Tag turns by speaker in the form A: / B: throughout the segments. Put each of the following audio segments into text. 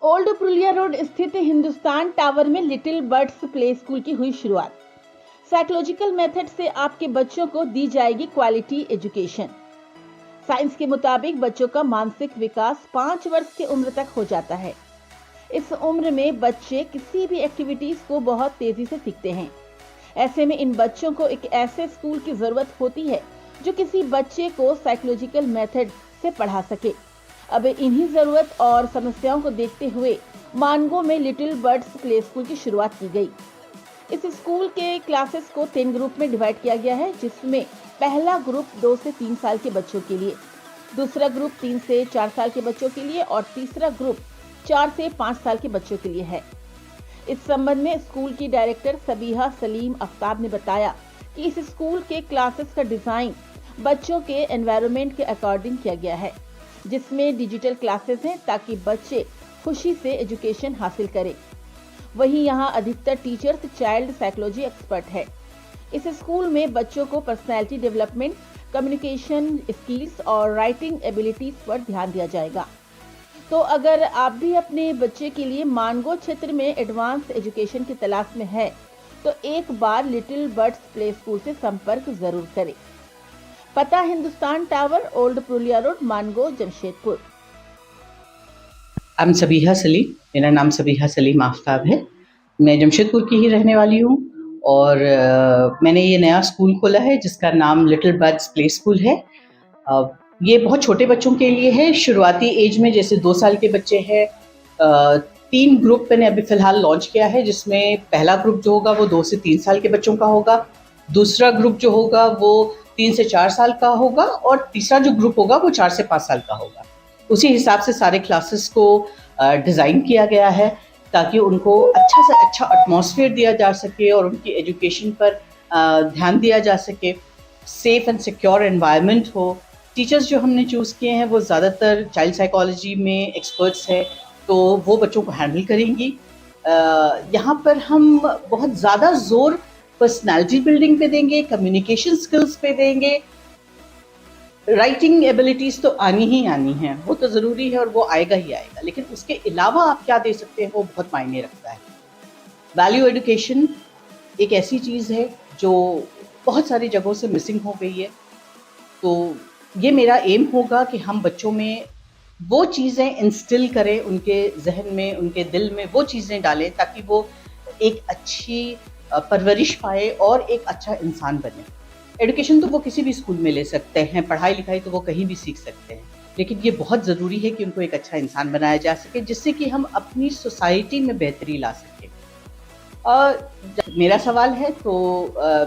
A: Old Purulia road स्थित Hindustan tower में little birds play school की हुई शुरुआत। साइकोलॉजिकल मेथड से आपके बच्चों को दी जाएगी क्वालिटी एजुकेशन। साइंस के मुताबिक बच्चों का मानसिक विकास 5 वर्ष की उम्र तक हो जाता है। इस उम्र में बच्चे किसी भी एक्टिविटीज को बहुत तेजी से सीखते हैं। ऐसे में इन बच्चों को एक ऐसे स्कूल की जरूरत होती है जो किसी बच्चे को साइकोलॉजिकल मेथड से पढ़ा सके। अब इन्हीं जरूरत और समस्याओं को देखते हुए मानगो में लिटिल बर्ड्स प्ले स्कूल की शुरुआत की गई। इस स्कूल के क्लासेस को 3 ग्रुप में डिवाइड किया गया है, जिसमें पहला ग्रुप 2 से 3 साल के बच्चों के लिए, दूसरा ग्रुप 3 से 4 साल के बच्चों के लिए और तीसरा ग्रुप 4 से 5 साल के बच्चों के लिए है। इस संबंध में स्कूल की डायरेक्टर सबीहा सलीम आफ्ताब ने बताया कि इस स्कूल के क्लासेस का डिजाइन बच्चों के एनवायरनमेंट के अकॉर्डिंग किया गया है, जिसमें डिजिटल क्लासेस हैं ताकि बच्चे खुशी से एजुकेशन हासिल करें। वहीं यहां अधिकतर टीचर्स चाइल्ड साइकोलॉजी एक्सपर्ट है। इस स्कूल में बच्चों को पर्सनैलिटी डेवलपमेंट, कम्युनिकेशन स्किल्स और राइटिंग एबिलिटीज पर ध्यान दिया जाएगा। तो अगर आप भी अपने बच्चे के लिए मानगो क्षेत्र में एडवांस एजुकेशन की तलाश में है तो एक बार लिटिल बर्ड्स प्ले स्कूल से संपर्क जरूर करें। पता Hindustan tower, old Purulia road, Mango, Jamshedpur.
B: मेरा नाम सबीहा सलीम आफ्ताब है। मैं जमशेदपुर की ही रहने वाली हूँ और मैंने ये नया स्कूल खोला है जिसका नाम लिटिल बर्ड्स प्ले स्कूल है। ये बहुत छोटे बच्चों के लिए है, शुरुआती एज में, जैसे 2 साल के बच्चे हैं। 3 ग्रुप मैंने अभी फ़िलहाल लॉन्च किया है, जिसमें पहला ग्रुप जो होगा वो 2 से 3 साल के बच्चों का होगा, दूसरा ग्रुप जो होगा वो 3 से 4 साल का होगा और तीसरा जो ग्रुप होगा वो 4 से 5 साल का होगा। उसी हिसाब से सारे क्लासेस को डिज़ाइन किया गया है ताकि उनको अच्छा से अच्छा एटमॉस्फेयर दिया जा सके और उनकी एजुकेशन पर ध्यान दिया जा सके, सेफ एंड सिक्योर एनवायरनमेंट हो। टीचर्स जो हमने चूज़ किए हैं वो ज़्यादातर चाइल्ड साइकोलॉजी में एक्सपर्ट्स हैं, तो वो बच्चों को हैंडल करेंगी। यहाँ पर हम बहुत ज़्यादा ज़ोर पर्सनैलिटी बिल्डिंग पे देंगे, कम्युनिकेशन स्किल्स पे देंगे। राइटिंग एबिलिटीज़ तो आनी ही आनी है, वो तो ज़रूरी है और वो आएगा ही आएगा, लेकिन उसके अलावा आप क्या दे सकते हैं वो बहुत मायने रखता है। वैल्यू एजुकेशन एक ऐसी चीज़ है जो बहुत सारी जगहों से मिसिंग हो गई है, तो ये मेरा एम होगा कि हम बच्चों में वो चीज़ें इंस्टिल करें, उनके जहन में, उनके दिल में वो चीज़ें डालें ताकि वो एक अच्छी परवरिश पाए और एक अच्छा इंसान बने। एजुकेशन तो वो किसी भी स्कूल में ले सकते हैं, पढ़ाई लिखाई तो वो कहीं भी सीख सकते हैं, लेकिन ये बहुत ज़रूरी है कि उनको एक अच्छा इंसान बनाया जा सके जिससे कि हम अपनी सोसाइटी में बेहतरी ला सकें। मेरा सवाल है तो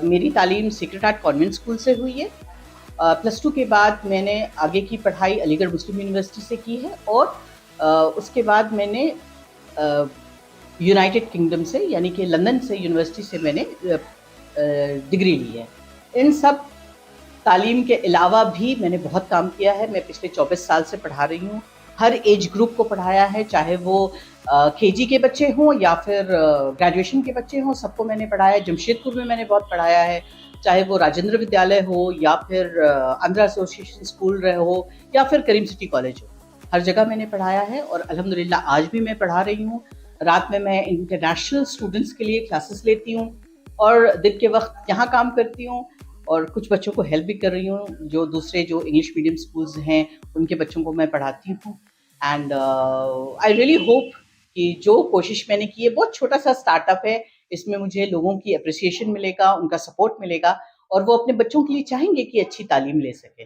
B: मेरी तालीम सेक्रेड हार्ट कॉन्वेंट स्कूल से हुई है। +2 के बाद मैंने आगे की पढ़ाई अलीगढ़ मुस्लिम यूनिवर्सिटी से की है और उसके बाद मैंने यूनाइटेड किंगडम से, यानी कि लंदन से यूनिवर्सिटी से मैंने डिग्री ली है। इन सब तालीम के अलावा भी मैंने बहुत काम किया है। मैं पिछले 24 साल से पढ़ा रही हूँ, हर एज ग्रुप को पढ़ाया है, चाहे वो केजी के बच्चे हों या फिर ग्रेजुएशन के बच्चे हों, सबको मैंने पढ़ाया है। जमशेदपुर में मैंने बहुत पढ़ाया है, चाहे वो राजेंद्र विद्यालय हो या फिर आंध्रा एसोसिएशन स्कूल रहे हो या फिर करीम सिटी कॉलेज हो, हर जगह मैंने पढ़ाया है और अल्हम्दुलिल्लाह आज भी मैं पढ़ा रही हूँ। रात में मैं इंटरनेशनल स्टूडेंट्स के लिए क्लासेस लेती हूँ और दिन के वक्त यहाँ काम करती हूँ और कुछ बच्चों को हेल्प भी कर रही हूँ, जो दूसरे जो इंग्लिश मीडियम स्कूल्स हैं उनके बच्चों को मैं पढ़ाती हूँ। एंड आई रियली होप कि जो कोशिश मैंने की है, बहुत छोटा सा स्टार्टअप है, इसमें मुझे लोगों की अप्रिसिएशन मिलेगा, उनका सपोर्ट मिलेगा और वो अपने बच्चों के लिए चाहेंगे कि अच्छी तालीम ले सके।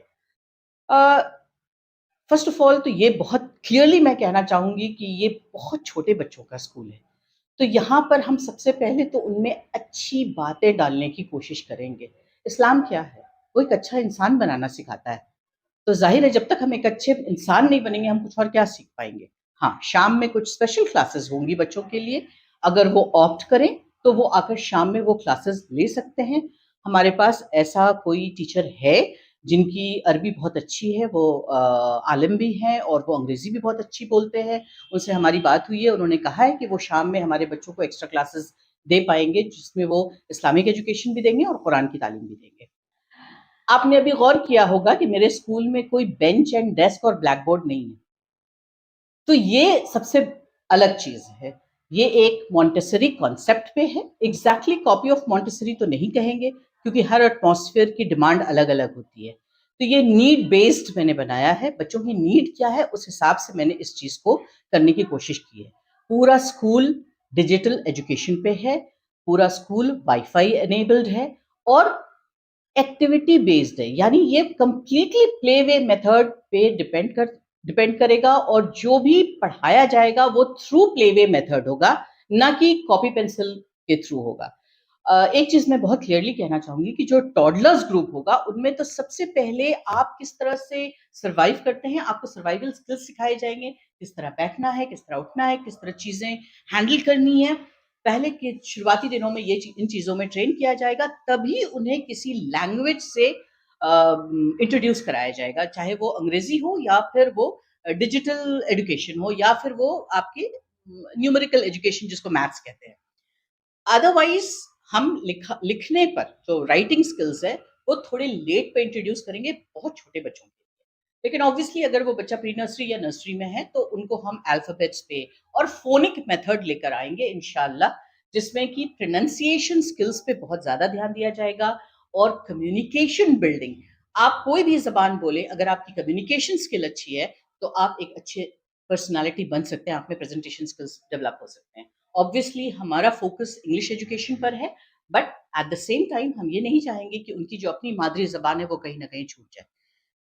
B: फर्स्ट ऑफ ऑल तो ये बहुत क्लियरली मैं कहना चाहूँगी कि ये बहुत छोटे बच्चों का स्कूल है, तो यहाँ पर हम सबसे पहले तो उनमें अच्छी बातें डालने की कोशिश करेंगे। इस्लाम क्या है? वो एक अच्छा इंसान बनाना सिखाता है, तो ज़ाहिर है जब तक हम एक अच्छे इंसान नहीं बनेंगे हम कुछ और क्या सीख पाएँगे। हाँ, शाम में कुछ स्पेशल क्लासेस होंगी बच्चों के लिए, अगर वो ऑप्ट करें तो वो आकर शाम में वो क्लासेस ले सकते हैं। हमारे पास ऐसा कोई टीचर है जिनकी अरबी बहुत अच्छी है, वो आलिम भी हैं और वो अंग्रेज़ी भी बहुत अच्छी बोलते हैं। उनसे हमारी बात हुई है, उन्होंने कहा है कि वो शाम में हमारे बच्चों को एक्स्ट्रा क्लासेस दे पाएँगे, जिसमें वो इस्लामिक एजुकेशन भी देंगे और कुरान की तालीम भी देंगे। आपने अभी गौर किया होगा कि मेरे स्कूल में कोई बेंच एंड डेस्क और ब्लैक बोर्ड नहीं है। तो ये सबसे अलग चीज है। ये एक मॉन्टेसरी कॉन्सेप्ट पे है। एग्जैक्टली कॉपी ऑफ मॉन्टेसरी तो नहीं कहेंगे, क्योंकि हर एटमॉस्फेयर की डिमांड अलग अलग होती है। तो ये नीड बेस्ड मैंने बनाया है, बच्चों की नीड क्या है उस हिसाब से मैंने इस चीज को करने की कोशिश की है। पूरा स्कूल डिजिटल एजुकेशन पे है, पूरा स्कूल वाईफाई एनेबल्ड है और एक्टिविटी बेस्ड है, यानी ये कंप्लीटली प्ले वे मेथड पे डिपेंड करेगा और जो भी पढ़ाया जाएगा वो थ्रू प्ले वे मेथड होगा, ना कि कॉपी पेंसिल के थ्रू होगा। एक चीज मैं बहुत क्लियरली कहना चाहूंगी कि जो टॉडलर्स ग्रुप होगा उनमें तो सबसे पहले आप किस तरह से सर्वाइव करते हैं, आपको सर्वाइवल स्किल्स सिखाए जाएंगे, किस तरह बैठना है, किस तरह उठना है, किस तरह चीजें हैंडल करनी है। पहले के शुरुआती दिनों में इन चीजों में ट्रेन किया जाएगा, तभी उन्हें किसी लैंग्वेज से इंट्रोड्यूस कराया जाएगा, चाहे वो अंग्रेजी हो या फिर वो डिजिटल एजुकेशन हो या फिर वो आपकी न्यूमेरिकल एजुकेशन जिसको मैथ्स कहते हैं। अदरवाइज हम लिखने पर जो राइटिंग स्किल्स है वो थोड़े लेट पे इंट्रोड्यूस करेंगे बहुत छोटे बच्चों के लिए। लेकिन ऑब्वियसली अगर वो बच्चा प्री नर्सरी या नर्सरी में है तो उनको हम अल्फाबेट्स पे और फोनिक मेथड लेकर आएंगे इंशाल्लाह, जिसमें कि प्रोनाउंसिएशन स्किल्स पे बहुत ज्यादा ध्यान दिया जाएगा और कम्युनिकेशन बिल्डिंग। आप कोई भी जबान बोले, अगर आपकी कम्युनिकेशन स्किल अच्छी है तो आप एक अच्छे पर्सनालिटी बन सकते हैं, आप में प्रेजेंटेशन स्किल्स डेवलप हो सकते हैं। ऑब्वियसली हमारा फोकस इंग्लिश एजुकेशन पर है, but at the same time हम ये नहीं चाहेंगे कि उनकी जो अपनी मादरी जबान है वो कहीं ना कहीं छूट जाए।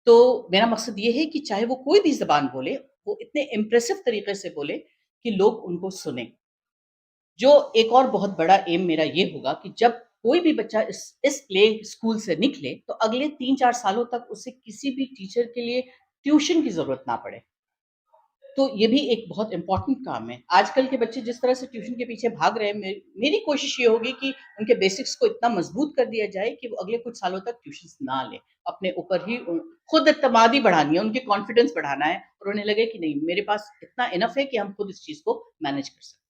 B: तो मेरा मकसद ये है कि चाहे वो कोई भी जबान बोले, वो इतने इम्प्रेसिव तरीके से बोले कि लोग उनको सुने। जो एक और बहुत बड़ा एम मेरा ये होगा कि जब कोई भी बच्चा इस प्ले स्कूल से निकले तो अगले 3-4 सालों तक उसे किसी भी टीचर के लिए ट्यूशन की जरूरत ना पड़े। तो ये भी एक बहुत इम्पोर्टेंट काम है। आजकल के बच्चे जिस तरह से ट्यूशन के पीछे भाग रहे हैं, मेरी कोशिश ये होगी कि उनके बेसिक्स को इतना मजबूत कर दिया जाए कि वो अगले कुछ सालों तक ट्यूशन्स ना लें। अपने ऊपर ही खुद एतमादी बढ़ानी है, उनकी कॉन्फिडेंस बढ़ाना है और उन्हें लगे कि नहीं, मेरे पास इतना इनफ है कि हम खुद इस चीज को मैनेज कर सकते हैं।